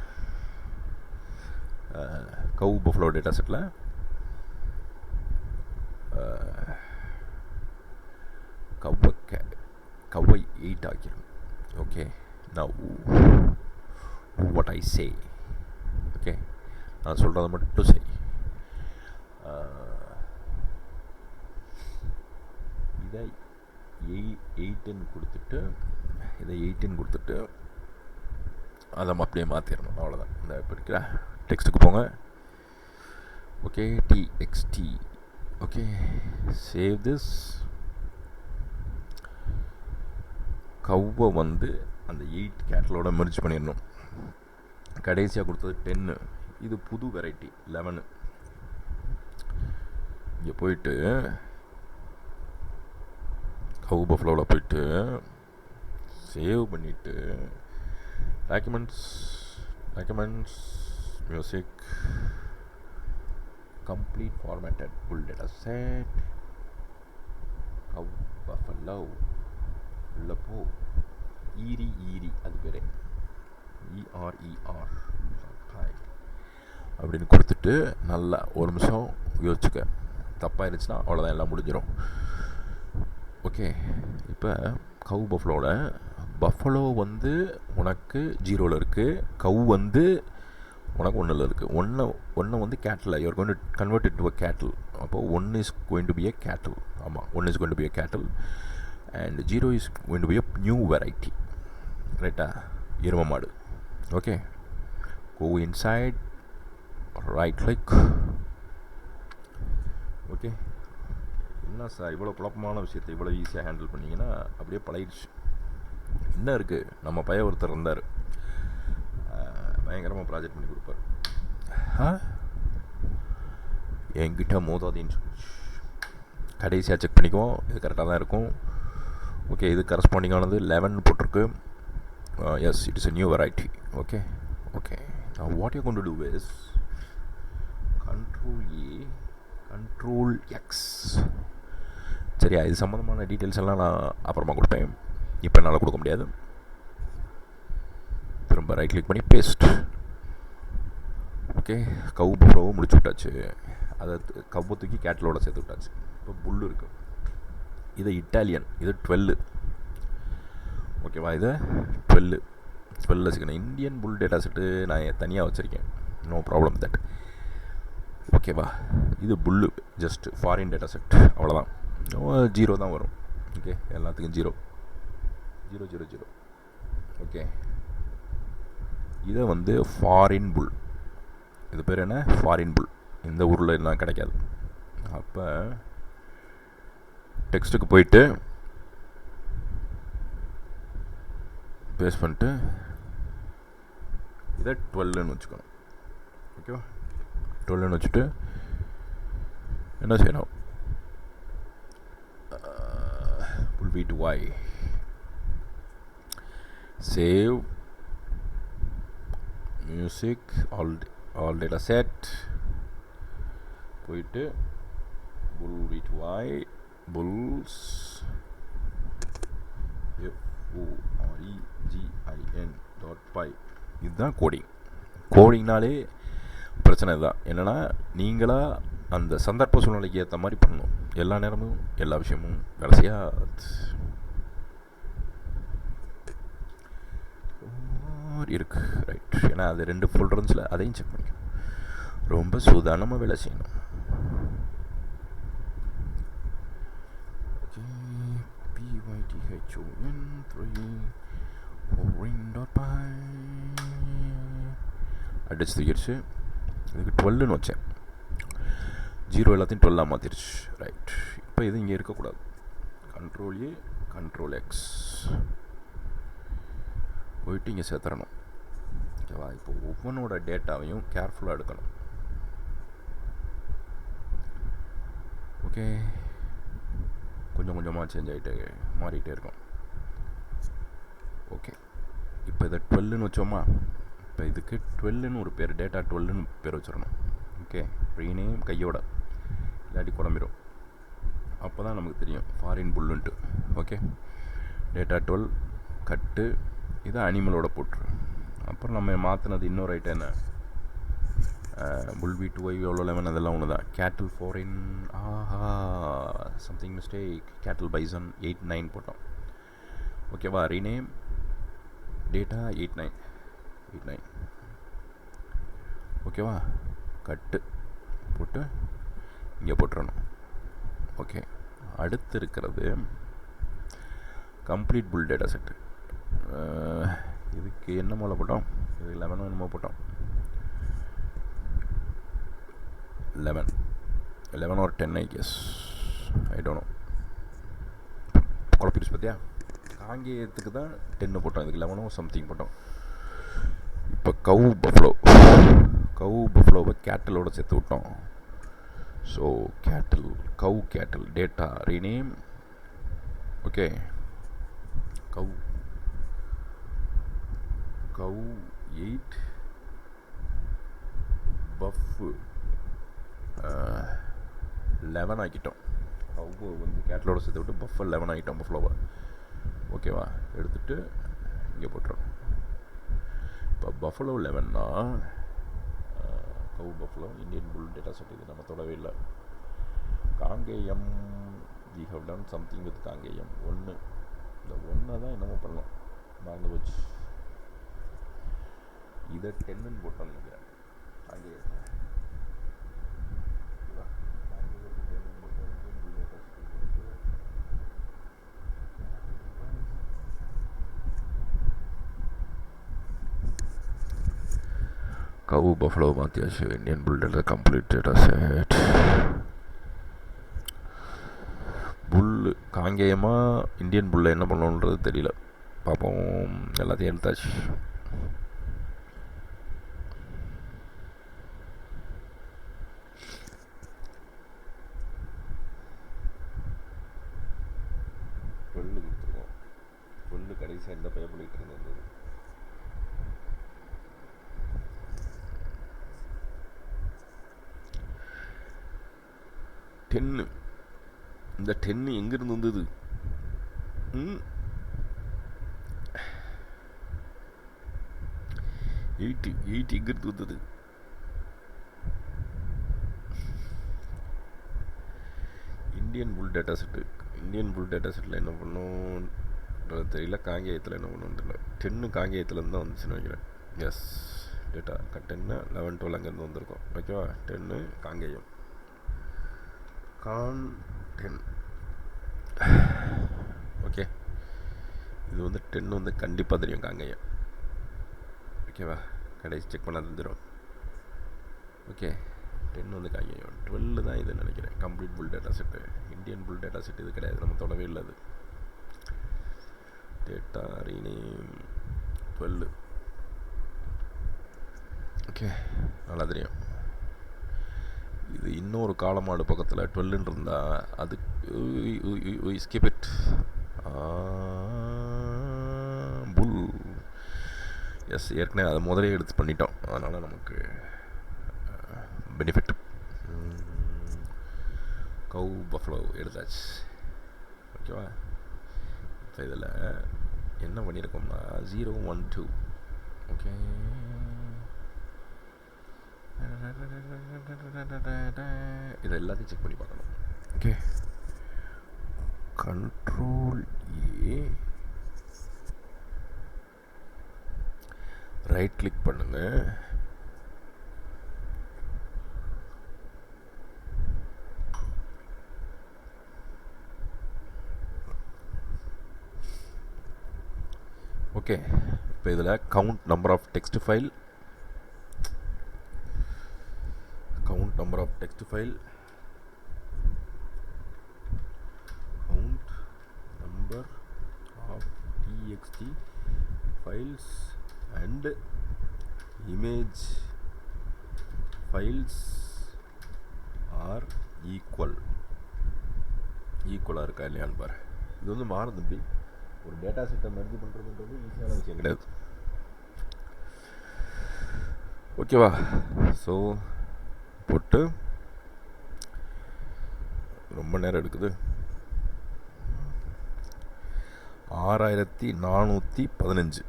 கவு பஃபலோ டேட்டா செட்டில் கவ்வை 8 ஆக்கிடணும். ஓகே, நான் what I say. ஓகே, நான் சொல்கிறத மட்டும் செய். இதை 8ன்னு கொடுத்துட்டு இதை 8ன்னு கொடுத்துட்டு அதை அப்படியே மாற்றிடணும். அவ்வளோதான். இந்த இப்போ இருக்கிற டெக்ஸ்ட்டுக்கு போங்க. Okay, TXT. Okay, save this. கவ்வை வந்து அந்த 8 கேட்டலோட மெர்ஜ் பண்ணிடணும். கடைசியாக கொடுத்தது 10, இது புது வெரைட்டி 11. இங்கே போயிட்டு கவு பஃப்லோவில் போயிட்டு சேவ் பண்ணிவிட்டு டாக்குமெண்ட்ஸ் மியூசிக் கம்ப்ளீட் ஃபார்மேட்டட் புல் டேட்டா செட் கவ் பஃபலோ உள்ள போ. ஈரி அது பேர் ERER அப்படின்னு கொடுத்துட்டு நல்லா ஒரு நிமிஷம் யோசிச்சுக்க. தப்பாயிருச்சுன்னா அவ்வளோதான், எல்லாம் முடிஞ்சிடும். ஓகே, இப்போ கவு பஃபலோ வந்து உனக்கு 0ல் இருக்குது, கவு வந்து உனக்கு ஒன்றில் இருக்குது. ஒன்று வந்து cattle you're going to convert it to a cattle. அப்போது 1 is going to be a cattle. ஆமாம், 1 is going to be a cattle and 0 is going to be a new variety. ரைட்டா? எரும மாடு. Okay, go inside, right click. Okay, என்ன சார் இவ்வளோ குழப்பமான விஷயத்தை இவ்வளோ ஈஸியாக ஹேண்டில் பண்ணிங்கன்னா அப்படியே பழகிடுச்சு. என்ன இருக்குது, நம்ம பையன் ஒருத்தர் இருந்தார், பயங்கரமாக ப்ராஜெக்ட் பண்ணி கொடுப்பார். என்கிட்ட மோதாதேன்னு சொல்லிச்சு. கடைசியாக செக் பண்ணிக்குவோம், இது கரெக்டாக தான் இருக்கும். ஓகே, இது கரஸ்பாண்டிங்கானது 11 போட்டிருக்கு. Yes, it is a new variety. Okay okay, now what you're going to do is Control A, Control X. சரியா? இது சம்மந்தமான டீட்டெயில்ஸ் எல்லாம் நான் அப்புறமா கொடுப்பேன், இப்போ என்னால் கொடுக்க முடியாது. திரும்ப ரைட் கிளிக் பண்ணி பேஸ்ட். ஓகே, கவு ப்ரோவும் முடிச்சு விட்டாச்சு. அதை கவ்வை தூக்கி கேட்டலோட சேர்த்து விட்டாச்சு. இப்போ புல்லு இருக்குது. இது இட்டாலியன், இது 12. ஓகேவா? இது 12 வச்சுக்கணும். இந்தியன் புல் டேட்டா செட்டு நான் தனியாக வச்சுருக்கேன், நோ ப்ராப்ளம் தட். ஓகேவா? இது புல்லு ஜஸ்ட் ஃபாரின் டேட்டா செட், அவ்வளோதான். 0 தான் வரும். ஓகே, எல்லாத்துக்கும் 0 0 0 0. ஓகே, இதை வந்து ஃபாரின் புல், இது பேர் என்ன? ஃபாரின் புல். இந்த ஊரில் எல்லாம் கிடைக்காது. அப்போ டெக்ஸ்ட்டுக்கு போயிட்டு பேஸ்ட் பண்ணிட்டு இதை 12ன்னு வச்சுக்கணும். ஓகேவா? 12ன்னு வச்சுட்டு என்ன செய்யணும்? புல் வீட்டு வாய் save music all data set போயிட்டு புல் வீட் வாய் புல்ஸ் FOREGIN.py. இதுதான் கோடிங்னாலே பிரச்சனை இதுதான். என்னென்னா, நீங்களாக அந்த சந்தர்ப்ப சூழ்நிலைக்கு ஏற்ற மாதிரி பண்ணணும். எல்லா நேரமும் எல்லா விஷயமும் கடைசியாக இருக்கு. ரைட், ஏன்னா அது 2 ஃபோல்டர்ஸில் அதையும் செக் பண்ணிக்கணும். ரொம்ப சூதானமாக வேலை செய்யணும். அடிச்சு தூக்கிடுச்சு. இதுக்கு 12ன்னு வச்சேன், 0 எல்லாத்தையும் 12ஆக மாற்றிடுச்சு. ரைட், இப்போ இது இங்கே இருக்கக்கூடாது. Control A, Control X போயிட்டு இங்கே சேர்த்துறணும். ஓகேவா? இப்போ ஒவ்வொன்றோட டேட்டாவையும் கேர்ஃபுல்லாக எடுக்கணும். ஓகே, கொஞ்சம் கொஞ்சமாக சேஞ்ச் ஆகிட்டு மாறிட்டே இருக்கும். ஓகே, இப்போ இதை 12ன்னு வச்சோமா? இப்போ இதுக்கு 12ன்னு ஒரு பேர், டேட்டா 12ன்னு பேர் வச்சிடணும். ஓகே, ரீநேம் கையோட, இல்லாட்டி குழம்பிடும். அப்போ தான் நமக்கு தெரியும் ஃபாரின் புல்லுன்ட்டு. ஓகே, டேட்டா 12 கட்டு, இதை அனிமலோட போட்டுரு. அப்புறம் நம்ம மாற்றினது இன்னொரு ஐட்டம் என்ன? புல் வீட்டு ஒய் எவ்வளோ 11, அதெல்லாம் ஒன்று தான். கேட்டில் ஃபாரின், சம்திங் மிஸ்டேக், கேட்டில் பைசன் 8 9 போட்டோம். ஓகேவா? Rename data 8 9. ஓகேவா? கட்டு போட்டு இங்கே போட்டுறணும். ஓகே, அடுத்து இருக்கிறது கம்ப்ளீட் புல் டேட்டா செட்டு. இதுக்கு என்ன மூலம் போட்டோம்? இது 11 என்னமோ போட்டோம். 11 or 10 I guess, I don't know. குழப்பிடுச்சு பார்த்தியா? காங்கேயத்துக்கு தான் 10 போட்டோம், இதுக்கு 11 சம்திங் போட்டோம். இப்போ கவு பஃப்ளோவை கேட்டலோடு சேர்த்து விட்டோம். ஸோ கேட்டில் டேட்டா ரீநேம். ஓகே, கவு 8 பஃப் 11 ஆக்கிட்டோம். கவு வந்து கேட்டலோடு சேர்த்து விட்டு பஃப் 11 ஆகிட்டோம் பஃப்ளோவை. ஓகேவா? எடுத்துகிட்டு இங்கே போட்டுறோம். இப்போ பஃப்ளோ 11னா cow buffalo Indian bull data set, இது நம்ம தொடவே இல்லை. Kangayam we have done something with Kangayam 1. இந்த 1 தான் என்னமோ பண்ணோம், மறந்து போச்சு. இதை 10ன்னு போட்டோம்னு நினைக்கிறேன். காங்கேயத்தை கவு பஃபலோ மாத்தியாச்சு. இந்தியன் புல் கம்ப்ளீட் டேட்டா செட். புல்லு காங்கேயமாக இந்தியன் புல்லை என்ன பண்ணணுன்றது தெரியல. பார்ப்போம். எல்லாத்தையும் எடுத்தாச்சு. புல்லு கொடுத்துருவோம். புல்லு கடைசியாக எந்த பயப்படிட்டு இருந்தது. டென்னு. இந்த டென்னு எங்கேருந்து வந்தது? 8 எங்கிருந்து வந்தது? Indian bull data set. Indian bull data settle என்ன பண்ணுன்றது தெரியல. காங்கேயத்தில் என்ன பண்ணுன்னு தெரியல. டென்னு காங்கேயத்துலேருந்து தான் வந்துச்சுன்னு வைக்கிறேன். எஸ், டேட்டா 10 11 12 அங்கேருந்து வந்திருக்கோம். ஓகேவா? 10 காங்கேயம். கான் 10. ஓகே, இது வந்து 10 வந்து கண்டிப்பாக தெரியும் காங்கேயம். ஓகேவா? கடைசி செக் பண்ண தெரிஞ்சிடும். ஓகே, 10 வந்து காங்கேயம். 12 தான் இது நினைக்கிறேன். Complete full data set. Indian bull data set இது கிடையாது, நம்ம தொடவே இல்லை. அது டேட்டா ரீநேம் 12. ஓகே, நல்லா தெரியும். இது இன்னொரு காலமாடு பக்கத்தில் 12 இருந்தால் அது ஸ்கிப் இட். புல். எஸ், ஏற்கனவே அதை முதலே எடுத்து பண்ணிட்டோம். அதனால் நமக்கு பெனிஃபிட். கவு பஃபலோ எடுத்தாச்சு. ஓகேவா? இப்போ இதில் என்ன பண்ணியிருக்கோம்னா 0 1 2. ஓகே, இதை எல்லாத்தையும் செக் பண்ணி பார்க்கணும். Okay, control A, right click பண்ணுங்க. ஓகே, இப்போ இதில் count number of text file, count number of text file, count number of txt files and image files are equal. ஈக்குவலாக இருக்கா இல்லையான்னு பாரு. இது வந்து மாறுது. இப்படி ஒரு டேட்டா செட்டை மெர்ஜ் பண்ணுறதுன்றது ஈஸியான விஷயம் கிடையாது. ஓகேவா? ஸோ போட்டு ரொம்ப நேரம் எடுக்குது. 6415.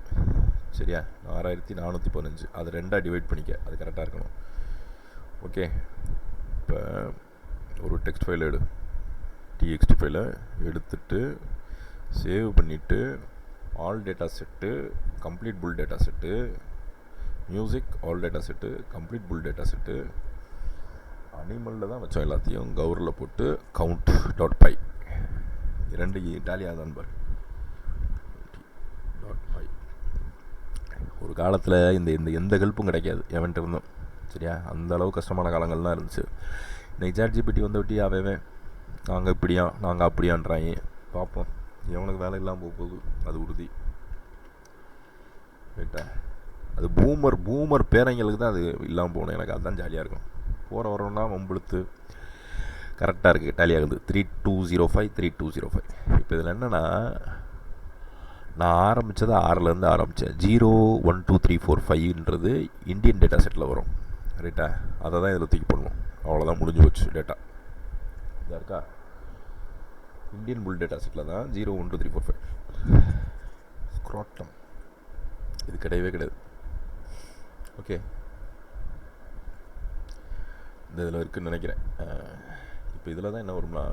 சரியா? 6415. அது 2ஆக டிவைட் பண்ணிக்க. அது கரெக்டாக இருக்கணும். ஓகே, இப்போ ஒரு டெக்ஸ்ட் ஃபைலை எடு. டிஎக்ஸ்டி ஃபைலை எடுத்துட்டு சேவ் பண்ணிவிட்டு all data set, complete full data set, music all data set, complete full data set, அனிமலில் தான் வச்சோம் எல்லாத்தையும். கவுரில் போட்டு கவுண்ட் டாட் பை 2 டேலியாக தான் பாரு. Dot py. ஒரு காலத்தில் இந்த எந்த ஹெல்ப்பும் கிடைக்காது எவன்ட்டு இருந்தோம். சரியா? அந்த அளவு கஷ்டமான காலங்கள்லாம் இருந்துச்சு. இன்றைக்கி ChatGPT வந்து விட்டி அவன் நாங்கள் இப்படியா நாங்கள் அப்படியான்றாங்க. பார்ப்போம், எவனுக்கு வேலை இல்லாமல் போகுது அது உறுதி. ரைட்டா? அது பூமர் பேரங்களுக்கு தான் அது இல்லாமல் போகணும். எனக்கு அதுதான் ஜாலியாக இருக்கும். போகிற வரோன்னா வம்புழுத்து கரெக்டாக இருக்குது. டேலி ஆகுது. 3205 3205. இப்போ இதில் என்னென்னா, நான் ஆரம்பித்தது 6லேருந்து ஆரம்பித்தேன். 0 1 2 3 4 5ன்றது இந்தியன் டேட்டா செட்டில் வரும். ரைட்டா? அதை தான் இதில் தூக்கி போடணும். அவ்வளோதான், முடிஞ்சு போச்சு. டேட்டா இதாக இருக்கா? இந்தியன் புல் டேட்டா செட்டில் தான் 0 1 2 3 4 5. ஸ்க்ராட்டம் இது கிடையவே கிடையாது. ஓகே, இந்த இதில் இருக்குதுன்னு நினைக்கிறேன். இப்போ இதில் தான் என்ன வரும்னா,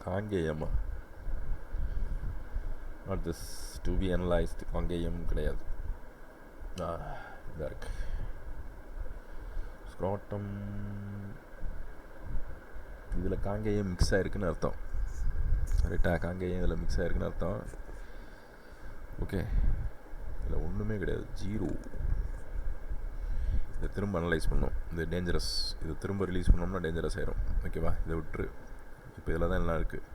காங்கேயமா not this to be analysed. Kangeyam கிடையாது. இதாக இருக்குது. ஸ்க்ராட்டம் இதில் காங்கேயம் மிக்ஸ் ஆகிருக்குன்னு அர்த்தம். ரைட்டா, காங்கேயம் இதில் மிக்ஸ் ஆகிருக்குன்னு அர்த்தம். ஓகே, இதில் ஒன்றுமே கிடையாது, ஜீரோ. இதை திரும்ப அனலைஸ் பண்ணோம். இது டேஞ்சரஸ். இதை திரும்ப ரிலீஸ் பண்ணோம்னா டேஞ்சரஸ் ஆயிரும். ஓகேவா, இதை விட்டுரு. இப்போ இதில் தான் எல்லாம் இருக்குது.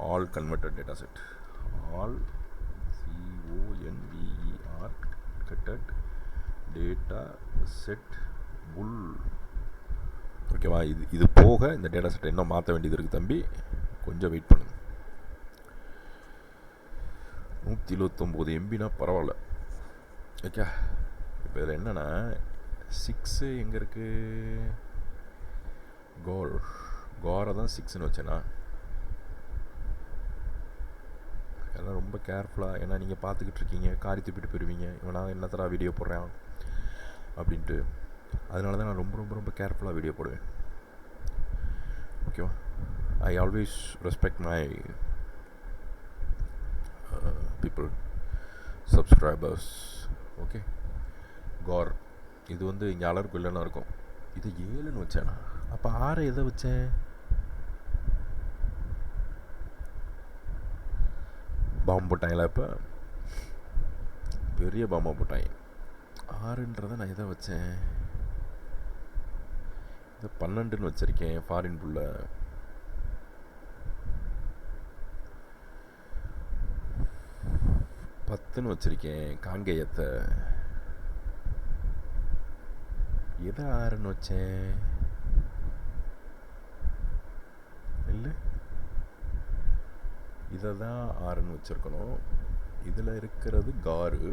All converted data set, all CONVER கட்டட் டேட்டா செட் புல். ஓகேவா, இது போக இந்த டேட்டா செட்டை இன்னும் மாற்ற வேண்டியது இருக்குது தம்பி, கொஞ்சம் வெயிட் பண்ணுங்க. 129 MBனா பரவாயில்ல. ஓகே, இப்போ இதில் என்னென்னா 6 எங்கே இருக்குது, காரை தான் 6ன்னு வச்சேன்னா. அதெல்லாம் ரொம்ப கேர்ஃபுல்லாக, ஏன்னா நீங்கள் பார்த்துக்கிட்டு இருக்கீங்க, காரி துப்பிட்டு போயிடுவீங்க, இவனா என்னத்தரா வீடியோ போடுறான் அப்படின்ட்டு. அதனால தான் நான் ரொம்ப ரொம்ப ரொம்ப கேர்ஃபுல்லாக வீடியோ போடுவேன். ஓகேவா, I always respect my people, subscribers. Okay, car இது வந்து இங்கே அலர்க்கு இல்லைன்னா இருக்கும். இது 7ன்னு வச்சேனா, அப்போ 6 எதை வச்சேன், பாம்பு போட்டாங்களா? இப்போ பெரிய பாம்பா போட்டாங்க. 6ன்றதை நான் எதை வச்சேன், இதை 12ன்னு வச்சுருக்கேன். ஃபாரின் புல்ல 10ன்னு வச்சுருக்கேன். காங்கேயத்தை எதை 6ன்னு வச்சேன், இல்லை இதை தான் 6ன்னு வச்சுருக்கணும். இதில் இருக்கிறது காரு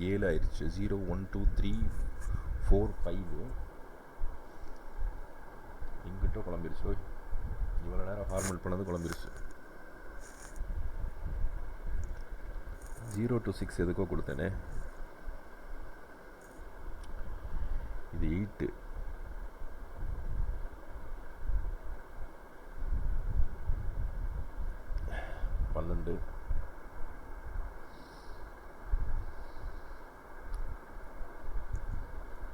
7 ஆயிடுச்சு. 0 1 2 3 4 5 இங்கிட்ட குழம்பிருச்சு. இவ்வளோ நேரம் ஃபார்மல் பண்ணது குழம்பிருச்சு. 0 to 6 எதுக்கோ கொடுத்தேனே, இது 8.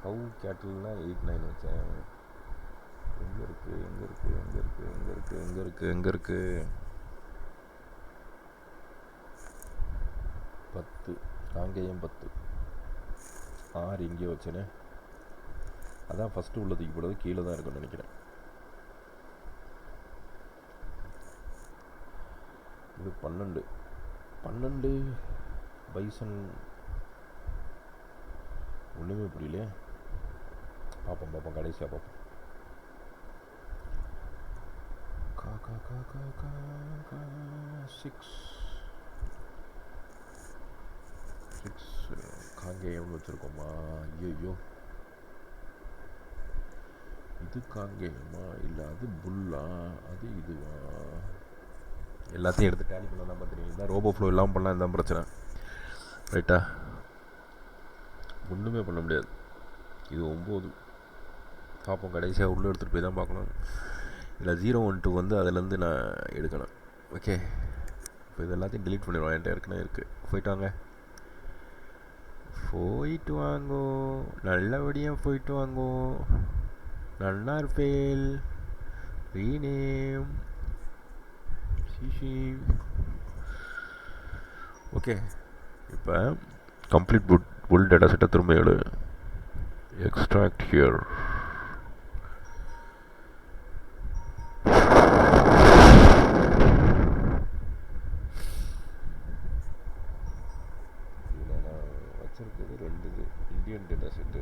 கவு கேட்டில்னா 8 9 வச்சேன். எங்கே இருக்குது 10 காங்கேயம் 10. 6 இங்கே வச்சேனே, அதான் ஃபஸ்ட்டு உள்ள தூக்கி போடுறது கீழே தான் இருக்குன்னு நினைக்கிறேன். இது 12 பைசன் ஒன்றுமே புரியலையே. பார்ப்போம் கடைசியாக பார்ப்போம். கா 6 காங்கேயம் வச்சுருக்கோமா? ஐயோ, இது காங்கேயமா இல்லை அது புல்லா, அது இதுவா? எல்லாத்தையும் எடுத்து டேலி பண்ண தான் பார்த்துருக்கீங்க. இதான் ரோபோ ஃப்ளோ இல்லாமல் பண்ணால் இதுதான் பிரச்சனை. ரைட்டா, ஒன்றுமே பண்ண முடியாது. இது 9. பார்ப்போம், கடைசியாக உள்ளே எடுத்துகிட்டு போய் தான் பார்க்கணும். இல்லை 0 1 2 வந்து அதிலேருந்து நான் எடுக்கணும். ஓகே, இப்போ இது எல்லாத்தையும் டெலீட் பண்ணிடுவோம். என்கிட்ட ஏற்கனவே இருக்குது. போயிட்டு வாங்கோ, நல்லபடியாக போயிட்டு வாங்கோ. நல்லா இருப்பேல். Rename CC. ஓகே, இப்போ கம்ப்ளீட் புல் டேட்டா செட்டை திரும்ப எடு. Extract here. Indian data set.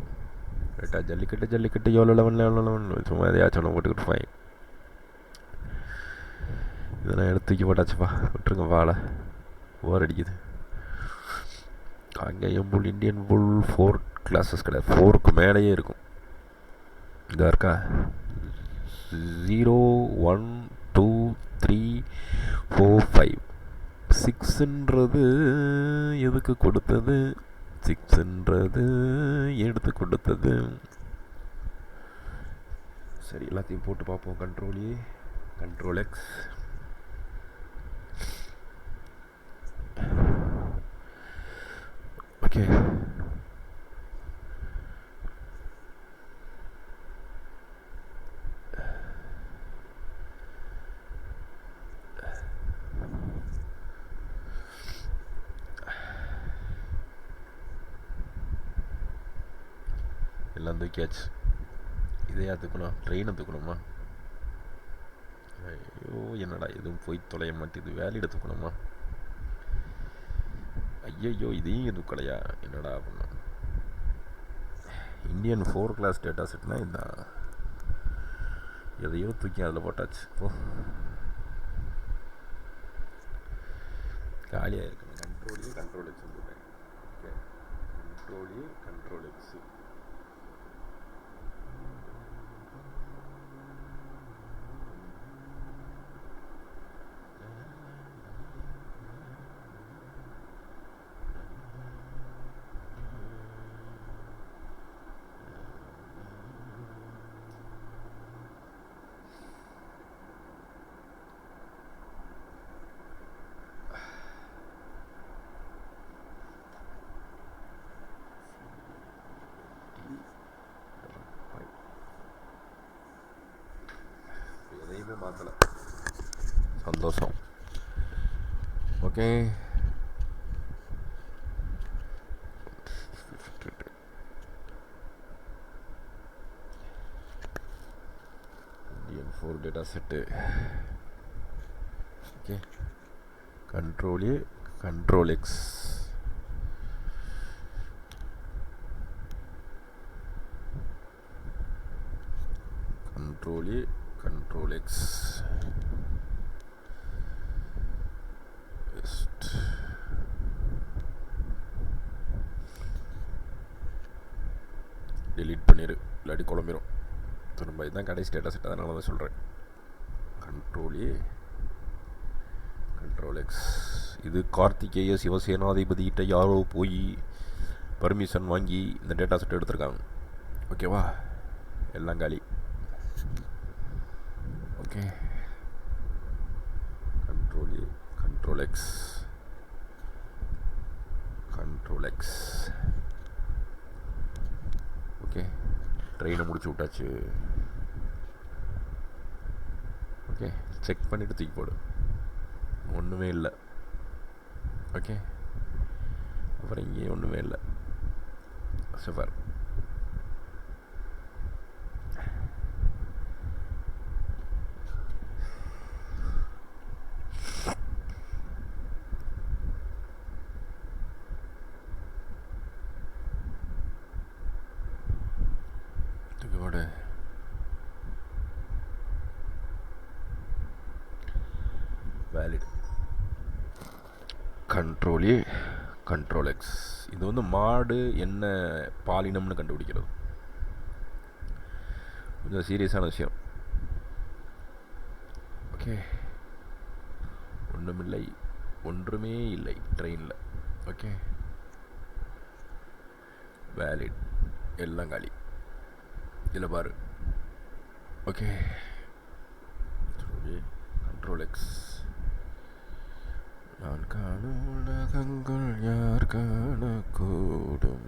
ரைட்டா, ஜல்லிக்கட்டு எவ்வளோ லெவன் சும்மா எதையாச்சும் போட்டுக்கிட்டு இருப்பாங்க. இதெல்லாம் எடுத்துக்கி போட்டாச்சுப்பா, விட்டுருங்க வாழை, ஓர் அடிக்குது. காங்கேயம் புல், இந்தியன் புல் 4 கிளாஸஸ் கிடையாது, 4க்கு மேலேயே இருக்கும். இதாக இருக்கா 0 1 2 3 4 5. 6ன்றது எதுக்கு கொடுத்தது, 6ன்றது எடுத்து கொடுத்தது. சரி, எல்லாத்தையும் போட்டு பார்ப்போம். Control X. ஓகே, எல்லாம் தூக்கியாச்சு. இதையா தூக்கணும்? ட்ரெயினை தூக்கணுமா? ஐயோ என்னடா எதுவும் போய் தொலைய மாட்டேது. வேலையிட தூக்கணுமா? ஐயையோ இதையும் தூக்கலையா? என்னடா பண்ணோம்? இந்தியன் 4 கிளாஸ் டேட்டா செட்னா இதுதான். எதையோ தூக்கி அதில் போட்டாச்சு. ஓ காலியாக இருக்கணும். கண்ட்ரோல் கண்ட்ரோல் எக்ஸ் போட்டேன். Okay, control control X. எதையுமே மாற்றலை. சந்தோஷம். Okay, Indian 4 data set. Okay, control control X. Control control X. Delete பண்ணிடு, இல்லாட்டி குழம்பிடும் திரும்ப. இதுதான் கடைசி டேட்டா செட், அதனால தான் சொல்கிறேன். Control control X. இது கார்த்திகேய சிவசேனாதிபதிகிட்ட யாரோ போய் பர்மிஷன் வாங்கி இந்த டேட்டா செட் எடுத்திருக்காங்க. ஓகேவா? எல்லாம் காலி. Okay, control control X control X. Okay, ட்ரெயினை முடிச்சு விட்டாச்சு. ஓகே, செக் பண்ணிவிட்டு தூக்கி போடு. ஒன்றுமே இல்லை. ஓகே, அப்புறம் இங்கேயும் ஒன்றுமே இல்லை. Super. Valid. Control control X. இது வந்து மாடு என்ன பாலினம்னு கண்டுபிடிக்கிறது. கொஞ்சம் சீரியஸான விஷயம். ஓகே, ஒன்றுமில்லை, ஒன்றுமே இல்லை ட்ரெயினில். ஓகே, வேலிட், எல்லாம் காலி. இதில் பாரு. Okay, control X. நான் காணும் உலகங்கள் யார் காணக்கூடும்?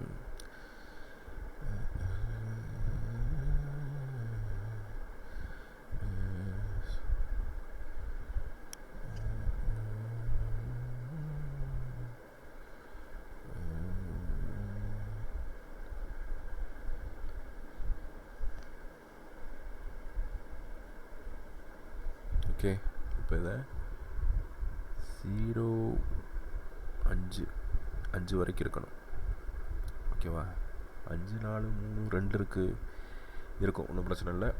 ஓகே, இப்போ இதை 0 5 5 வரைக்கும் இருக்கணும். ஓகேவா? 5 4 3 2 இருக்குது, இருக்கும், ஒன்றும் பிரச்சனை இல்லை.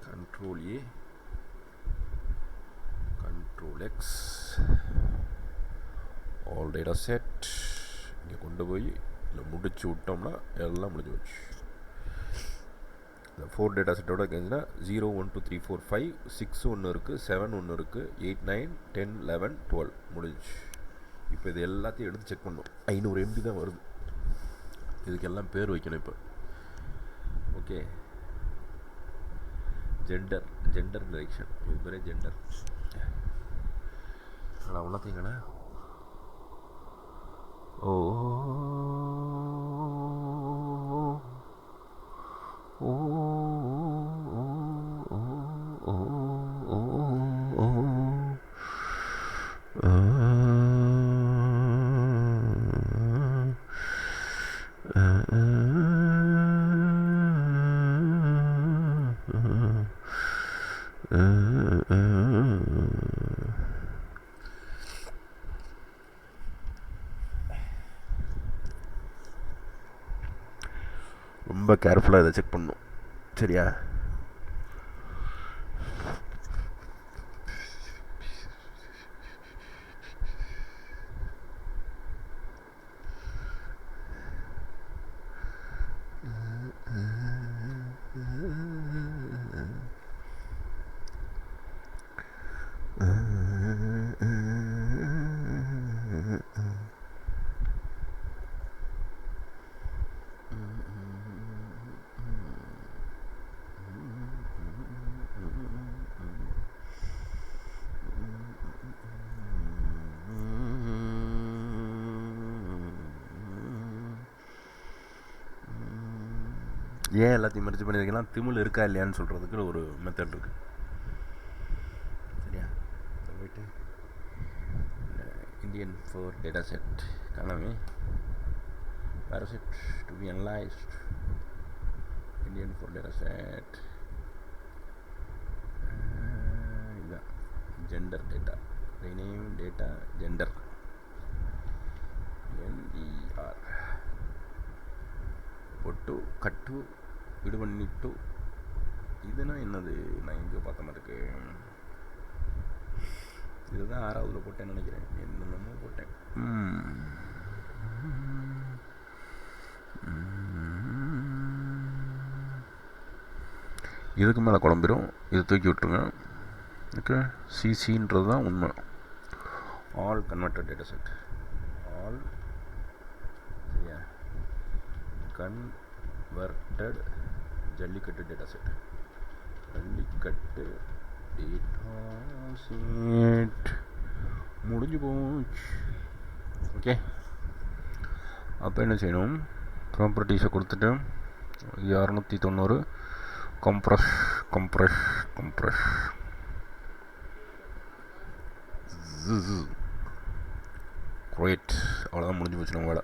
Control control X. All data set இங்கே கொண்டு போய் இல்லை முடிச்சு விட்டோம்னா எல்லாம் முடிஞ்சு போச்சு. இந்த 4 டேட்டா செட்டோட கேஞ்சுன்னா 0 1 2 3 4 5 6 ஒன்று இருக்குது, 7 ஒன்று இருக்குது, 8 9 10 11 12 முடிஞ்சு. இப்போ இது எல்லாத்தையும் எடுத்து செக் பண்ணணும். 500 MB தான் வருது. இதுக்கெல்லாம் பேர் வைக்கணும் இப்போ. Okay, gender direction. இது பேரே ஜெண்டர். ஆனால் உன்னத்தீங்கண்ணா. ஓ ஓ ரொம்ப கேர்ஃபுல்லாக இதை செக் பண்ணணும். சரியா? ஏன் எல்லாத்தையும் மறைச்சு பண்ணியிருக்கலாம், திமிழ் இருக்கா இல்லையான்னு சொல்கிறதுக்கு ஒரு மெத்தட் இருக்குது. சரியா? போயிட்டு Indian for dataset economy paraset to be analyzed. Indian for dataset gender data, rename data gender NDR பொட்டு கட்டு விடு பண்ணிட்டு. இதுனா என்னது? நான் எங்கே பார்த்த மாதிரி இருக்கு. இதுதான் 6வதுல போட்டேன்னு நினைக்கிறேன். என்னென்னமோ போட்டேன். இதுக்கு மேலே குழம்பிடும். இதை தூக்கி விட்டுருங்க. ஓகே, சிசின்றது தான் உண்மை. All converted data set, all converted jallikattu data set, jallikattu data set முடிஞ்சு போச்சு. ஓகே, அப்போ என்ன செய்யணும்? ப்ராப்பர்ட்டிஸை கொடுத்துட்டு 290 கம்ப்ரஸ் கம்ப்ரஸ் கம்ப்ரஸ் கிரேட். அவ்வளோதான், முடிஞ்சு போச்சு நம்ம வேலை.